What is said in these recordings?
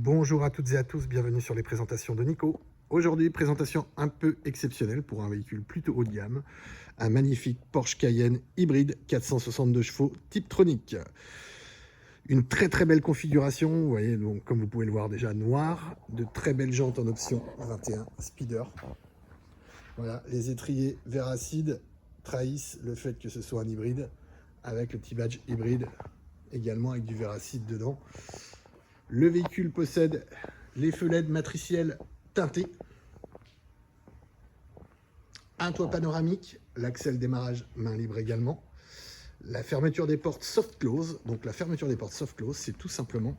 Bonjour à toutes et à tous, bienvenue sur les présentations de Nico. Aujourd'hui, présentation un peu exceptionnelle pour un véhicule plutôt haut de gamme, un magnifique Porsche Cayenne hybride 462 chevaux type tronic. Une très belle configuration, vous voyez, donc comme vous pouvez le voir déjà noir, de très belles jantes en option 21 speeder. Voilà, les étriers verre acide trahissent le fait que ce soit un hybride, avec le petit badge hybride également avec du verre acide dedans. Le véhicule possède les feux LED matriciels teintés, un toit panoramique, l'accès démarrage main libre également, la fermeture des portes soft close. Donc la fermeture des portes soft close, c'est tout simplement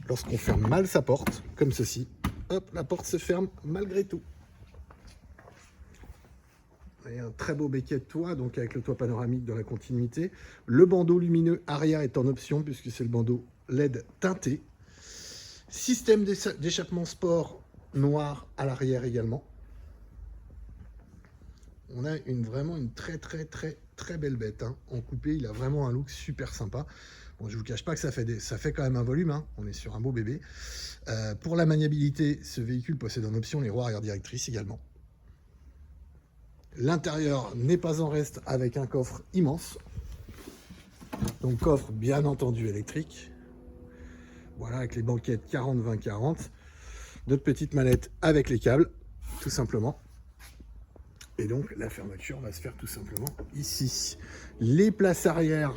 lorsqu'on ferme mal sa porte, comme ceci, hop, la porte se ferme malgré tout. Et un très beau béquet de toit, donc avec le toit panoramique dans la continuité. Le bandeau lumineux arrière est en option puisque c'est le bandeau LED teinté. Système d'échappement sport noir à l'arrière également. On a vraiment une très belle bête, hein. En coupé, il a vraiment un look super sympa. Bon, je vous cache pas que ça fait quand même un volume, hein. On est sur un beau bébé. Pour la maniabilité, ce véhicule possède en option les roues arrière directrices également. L'intérieur n'est pas en reste avec un coffre immense. Donc coffre bien entendu électrique. Voilà, avec les banquettes 40-20-40. Notre petite mallette avec les câbles, tout simplement. Et donc la fermeture va se faire tout simplement ici. Les places arrière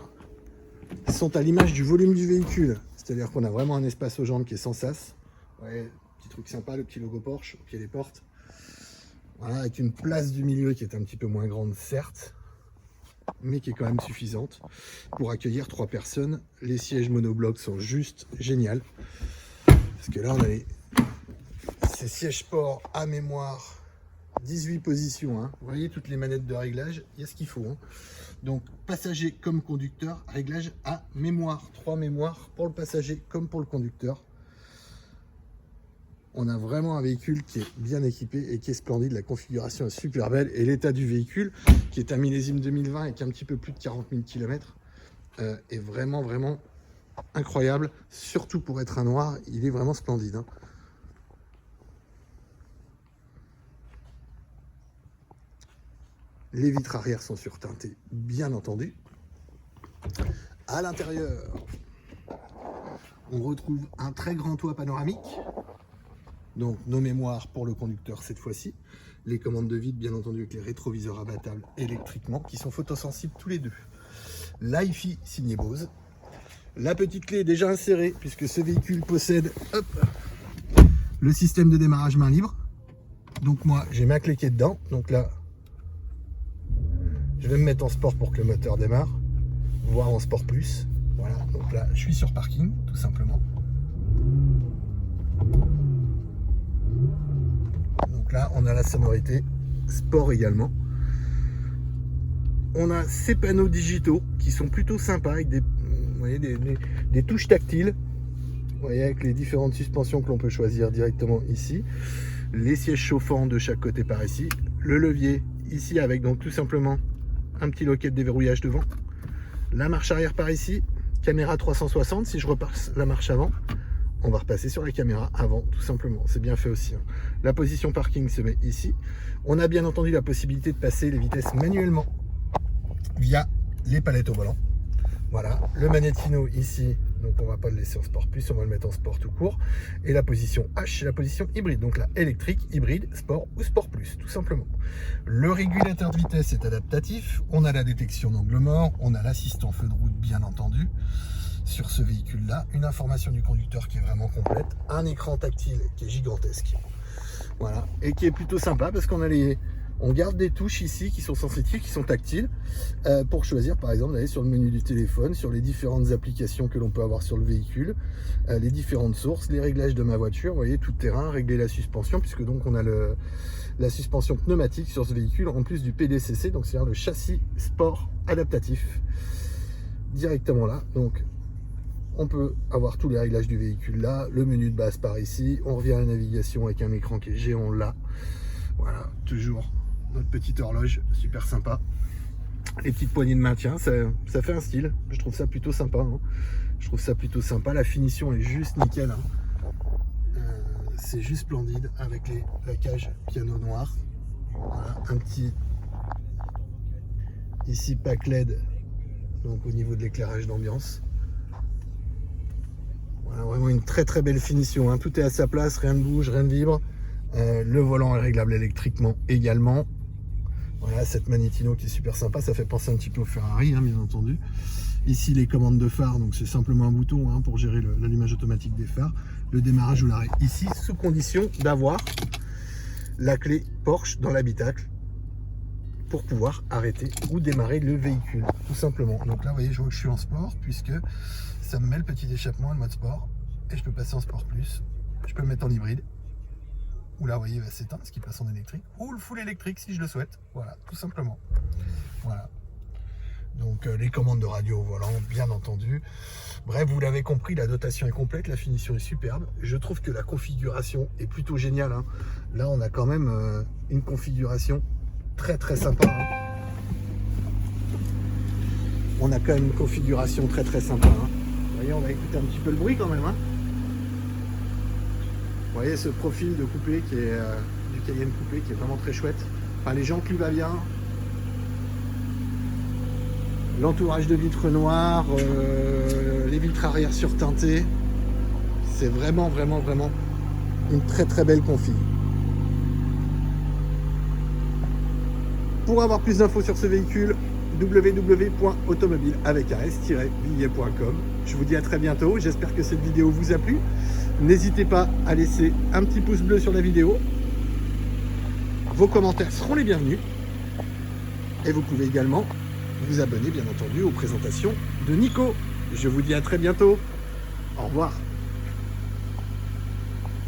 sont à l'image du volume du véhicule. C'est-à-dire qu'on a vraiment un espace aux jambes qui est sans sas. Ouais, petit truc sympa, le petit logo Porsche au pied des portes. Voilà, avec une place du milieu qui est un petit peu moins grande, certes, mais qui est quand même suffisante pour accueillir 3 personnes. Les sièges monoblocs sont juste géniaux. Parce que là, on a ces sièges sport à mémoire, 18 positions. Hein. Vous voyez toutes les manettes de réglage, il y a ce qu'il faut. Hein. Donc, passager comme conducteur, réglage à mémoire. 3 mémoires pour le passager comme pour le conducteur. On a vraiment un véhicule qui est bien équipé et qui est splendide. La configuration est super belle. Et l'état du véhicule, qui est un millésime 2020 et qui a un petit peu plus de 40 000 km, est vraiment incroyable. Surtout pour être un noir, il est vraiment splendide. Hein. Les vitres arrière sont surteintées, bien entendu. À l'intérieur, on retrouve un très grand toit panoramique. Donc nos mémoires pour le conducteur cette fois-ci. Les commandes de vide, bien entendu, avec les rétroviseurs abattables électriquement, qui sont photosensibles tous les deux. L'Hi-Fi signé Bose. La petite clé est déjà insérée, puisque ce véhicule possède le système de démarrage main libre. Donc moi, j'ai ma clé qui est dedans. Donc là, je vais me mettre en sport pour que le moteur démarre, voire en sport plus. Voilà, donc là, je suis sur parking, tout simplement. Donc là, on a la sonorité sport également. On a ces panneaux digitaux qui sont plutôt sympas avec vous voyez, des touches tactiles. Vous voyez, avec les différentes suspensions que l'on peut choisir directement ici. Les sièges chauffants de chaque côté par ici. Le levier ici avec donc tout simplement un petit loquet de déverrouillage devant. La marche arrière par ici. Caméra 360 si je repasse la marche avant. On va repasser sur la caméra avant, tout simplement. C'est bien fait aussi. Hein. La position parking se met ici. On a bien entendu la possibilité de passer les vitesses manuellement via les palettes au volant. Voilà, le magnétino ici. Donc on va pas le laisser en sport plus, on va le mettre en sport tout court. Et la position H, c'est la position hybride. Donc là, électrique, hybride, sport ou sport plus, tout simplement. Le régulateur de vitesse est adaptatif. On a la détection d'angle mort. On a l'assistant feu de route, bien entendu. Sur ce véhicule-là, une information du conducteur qui est vraiment complète, un écran tactile qui est gigantesque, voilà, et qui est plutôt sympa parce on garde des touches ici qui sont sensitives, qui sont tactiles, pour choisir par exemple d'aller sur le menu du téléphone, sur les différentes applications que l'on peut avoir sur le véhicule, les différentes sources, les réglages de ma voiture, vous voyez, tout terrain, régler la suspension, puisque donc on a la suspension pneumatique sur ce véhicule, en plus du PDCC, donc c'est-à-dire le châssis sport adaptatif, directement là, donc on peut avoir tous les réglages du véhicule là, le menu de base par ici, on revient à la navigation avec un écran qui est géant là. Voilà, toujours notre petite horloge, super sympa. Les petites poignées de maintien, ça fait un style, je trouve ça plutôt sympa. Hein. Je trouve ça plutôt sympa, la finition est juste nickel. Hein. c'est juste splendide avec la cage piano noir. Voilà, un petit ici pack LED, donc au niveau de l'éclairage d'ambiance. Voilà, vraiment une très très belle finition, hein. Tout est à sa place, rien ne bouge, rien ne vibre. Le volant est réglable électriquement également. Voilà, cette Manettino qui est super sympa, ça fait penser un petit peu au Ferrari, hein, bien entendu. Ici les commandes de phare, donc c'est simplement un bouton, hein, pour gérer l'allumage automatique des phares, le démarrage ou l'arrêt. Ici, sous condition d'avoir la clé Porsche dans l'habitacle pour pouvoir arrêter ou démarrer le véhicule, tout simplement. Donc là, vous voyez, je vois que je suis en sport puisque ça me met le petit échappement, le mode sport, et je peux passer en sport plus. Je peux le mettre en hybride. Ou là, vous voyez, il va s'éteindre, ce qui passe en électrique, ou le full électrique si je le souhaite. Voilà, tout simplement. Voilà. Donc les commandes de radio au volant, bien entendu. Bref, vous l'avez compris, la dotation est complète, la finition est superbe. Je trouve que la configuration est plutôt géniale, hein. Là, on a quand même une configuration très très sympa, hein. On a quand même une configuration très très sympa, hein. Vous voyez, on va écouter un petit peu le bruit quand même, hein. Vous voyez ce profil de coupé qui est du Cayenne coupé qui est vraiment très chouette. Enfin, les jantes lui va bien. L'entourage de vitres noires, les vitres arrière surteintées. C'est vraiment une très très belle config. Pour avoir plus d'infos sur ce véhicule, www.automobile-villiers.com. Je vous dis à très bientôt, j'espère que cette vidéo vous a plu. N'hésitez pas à laisser un petit pouce bleu sur la vidéo. Vos commentaires seront les bienvenus. Et vous pouvez également vous abonner, bien entendu, aux présentations de Nico. Je vous dis à très bientôt. Au revoir.